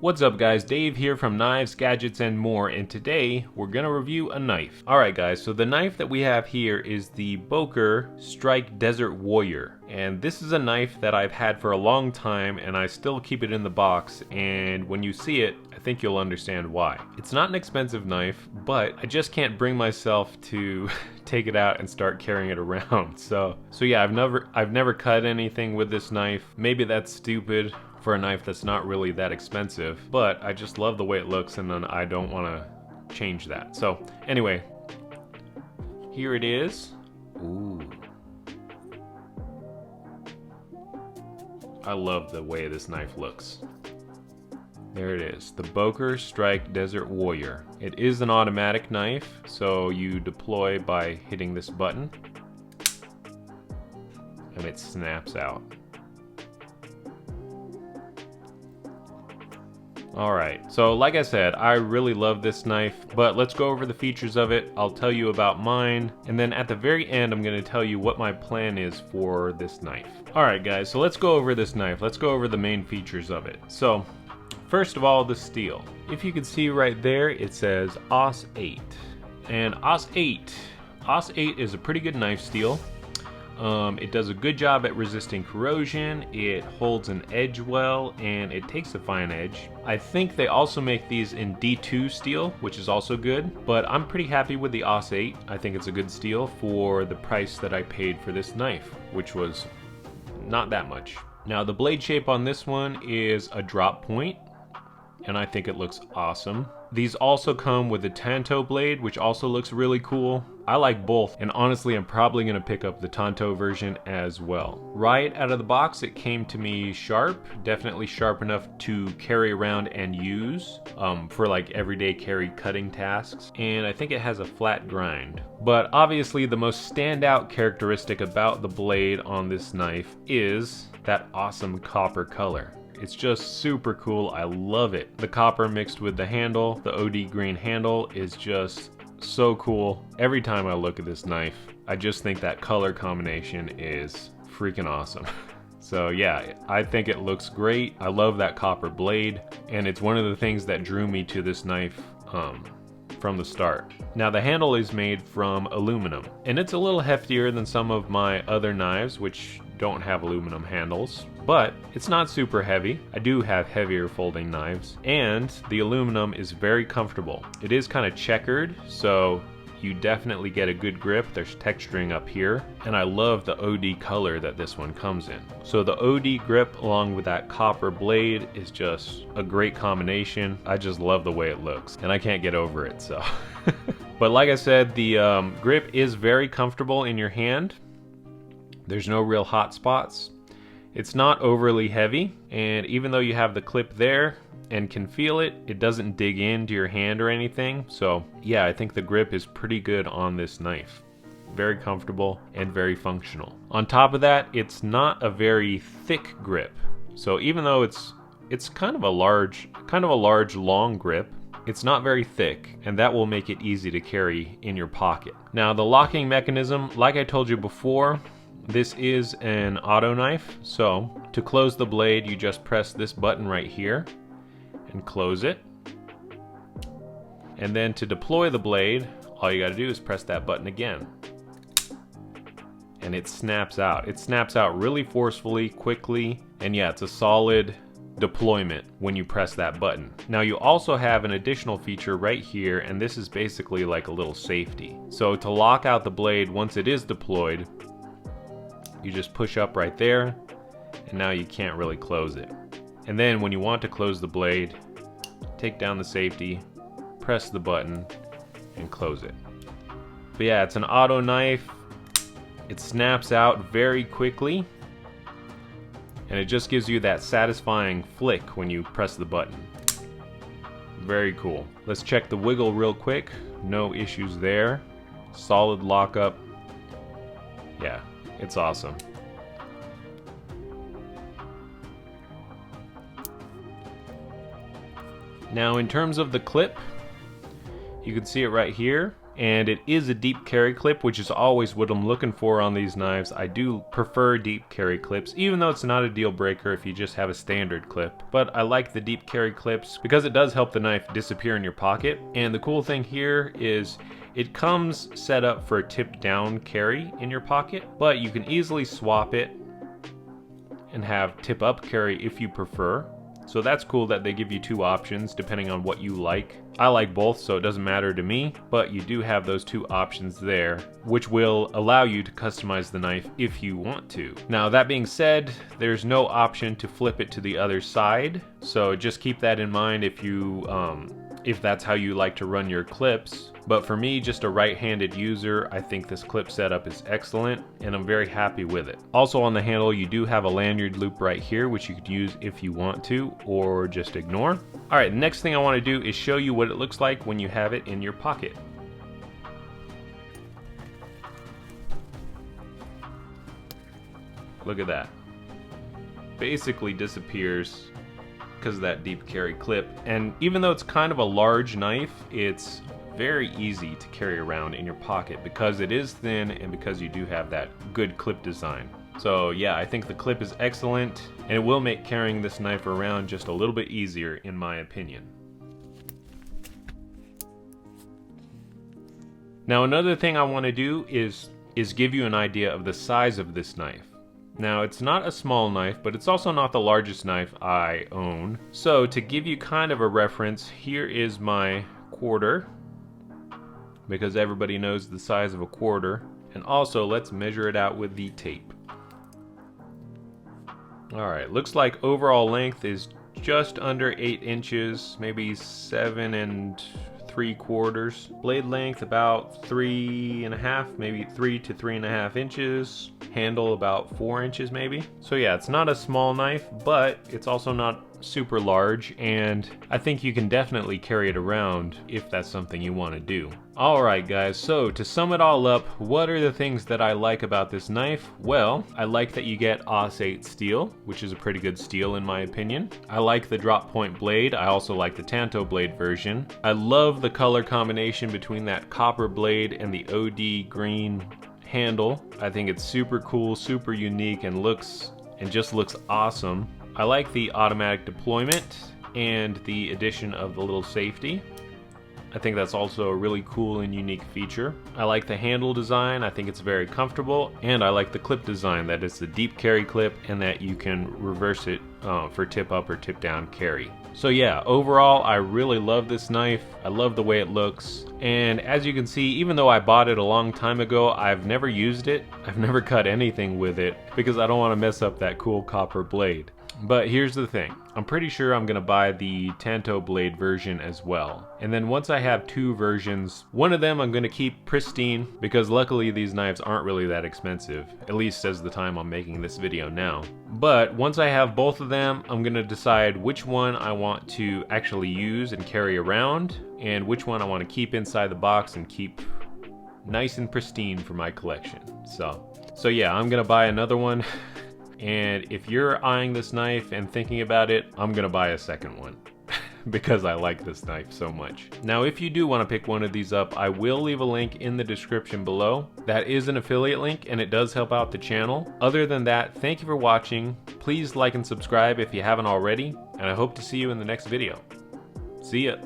What's up guys, Dave here from Knives, Gadgets, and More, and today we're gonna review a knife. Alright guys, so the knife that we have here is the Boker Strike Desert Warrior. And this is a knife that I've had for a long time and I still keep it in the box, and when you see it, I think you'll understand why. It's not an expensive knife, but I just can't bring myself to take it out and start carrying it around. So yeah, I've never cut anything with this knife. Maybe that's stupid for a knife that's not really that expensive, but I just love the way it looks and then I don't want to change that. So anyway, here it is. Ooh. I love the way this knife looks. There it is, the Boker Strike Desert Warrior. It is an automatic knife, so you deploy by hitting this button and it snaps out. Alright, so like I said, I really love this knife, but let's go over the features of it. I'll tell you about mine, and then at the very end I'm going to tell you what my plan is for this knife. Alright guys, so let's go over this knife. Let's go over the main features of it. So, first of all, the steel. If you can see right there, it says AUS 8. And AUS 8 is a pretty good knife steel. It does a good job at resisting corrosion, it holds an edge well, and it takes a fine edge. I think they also make these in D2 steel, which is also good, but I'm pretty happy with the AUS 8. I think it's a good steel for the price that I paid for this knife, which was not that much. Now the blade shape on this one is a drop point, and I think it looks awesome. These also come with a Tanto blade, which also looks really cool. I like both, and honestly I'm probably going to pick up the Tanto version as well. Right out of the box it came to me sharp, definitely sharp enough to carry around and use for like everyday carry cutting tasks, and I think it has a flat grind. But obviously the most standout characteristic about the blade on this knife is that awesome copper color. It's just super cool. I love it. The copper mixed with the handle, the OD green handle, is just so cool. Every time I look at this knife, I just think that color combination is freaking awesome. So yeah, I think it looks great. I love that copper blade, and it's one of the things that drew me to this knife from the start. Now the handle is made from aluminum, and it's a little heftier than some of my other knives, which don't have aluminum handles, but it's not super heavy. I do have heavier folding knives, and the aluminum is very comfortable. It is kind of checkered, so you definitely get a good grip. There's texturing up here, and I love the OD color that this one comes in. So the OD grip along with that copper blade is just a great combination. I just love the way it looks, and I can't get over it, so. But like I said, the grip is very comfortable in your hand. There's no real hot spots. It's not overly heavy, and even though you have the clip there and can feel it, it doesn't dig into your hand or anything. So yeah, I think the grip is pretty good on this knife. Very comfortable and very functional. On top of that, it's not a very thick grip. So even though it's kind of a large long grip, it's not very thick, and that will make it easy to carry in your pocket. Now the locking mechanism, like I told you before, this is an auto knife, so to close the blade you just press this button right here and close it. And then to deploy the blade, all you gotta do is press that button again. And it snaps out. It snaps out really forcefully, quickly, and yeah, it's a solid deployment when you press that button. Now you also have an additional feature right here, and this is basically like a little safety. So to lock out the blade once it is deployed, you just push up right there, and now you can't really close it. And then when you want to close the blade, take down the safety, press the button, and close it. But yeah, it's an auto knife. It snaps out very quickly, and it just gives you that satisfying flick when you press the button. Very cool. Let's check the wiggle real quick. No issues there. Solid lockup. Yeah. It's awesome. Now in terms of the clip, you can see it right here. and it is a deep carry clip, which is always what I'm looking for on these knives. I do prefer deep carry clips, even though it's not a deal breaker if you just have a standard clip. But I like the deep carry clips because it does help the knife disappear in your pocket. And the cool thing here is it comes set up for a tip down carry in your pocket, but you can easily swap it and have tip up carry if you prefer. So that's cool that they give you two options depending on what you like. I like both, so it doesn't matter to me, but you do have those two options there, which will allow you to customize the knife if you want to. Now, that being said, there's no option to flip it to the other side, so just keep that in mind if that's how you like to run your clips. But for me, just a right-handed user, I think this clip setup is excellent, and I'm very happy with it. Also on the handle, you do have a lanyard loop right here, which you could use if you want to, or just ignore. Alright, the next thing I want to do is show you what it looks like when you have it in your pocket. Look at that. Basically disappears because of that deep carry clip. And even though it's kind of a large knife, it's very easy to carry around in your pocket because it is thin and because you do have that good clip design. So yeah, I think the clip is excellent and it will make carrying this knife around just a little bit easier in my opinion. Now another thing I want to do is give you an idea of the size of this knife. Now it's not a small knife, but it's also not the largest knife I own. So to give you kind of a reference, here is my quarter, because everybody knows the size of a quarter. And also let's measure it out with the tape. Alright, looks like overall length is just under 8 inches, maybe 7 3/4. Blade length about 3.5, maybe 3 to 3.5 inches. Handle about 4 inches maybe. So yeah, it's not a small knife, but it's also not super large, and I think you can definitely carry it around if that's something you want to do. Alright guys, so to sum it all up, what are the things that I like about this knife? Well, I like that you get AUS 8 steel, which is a pretty good steel in my opinion. I like the drop point blade. I also like the Tanto blade version. I love the color combination between that copper blade and the OD green handle. I think it's super cool, super unique, and just looks awesome. I like the automatic deployment and the addition of the little safety. I think that's also a really cool and unique feature. I like the handle design. I think it's very comfortable, and I like the clip design, that it's the deep carry clip and that you can reverse it for tip up or tip down carry. So yeah, overall I really love this knife. I love the way it looks, and as you can see, even though I bought it a long time ago, I've never used it. I've never cut anything with it because I don't want to mess up that cool copper blade. But here's the thing, I'm pretty sure I'm gonna buy the Tanto blade version as well. And then once I have two versions, one of them I'm gonna keep pristine because luckily these knives aren't really that expensive, at least as the time I'm making this video now. But once I have both of them, I'm gonna decide which one I want to actually use and carry around, and which one I want to keep inside the box and keep nice and pristine for my collection. So yeah, I'm gonna buy another one. And if you're eyeing this knife and thinking about it, I'm gonna buy a second one because I like this knife so much. Now, if you do want to pick one of these up, I will leave a link in the description below. That is an affiliate link and it does help out the channel. Other than that, thank you for watching. Please like and subscribe if you haven't already, and I hope to see you in the next video. See ya.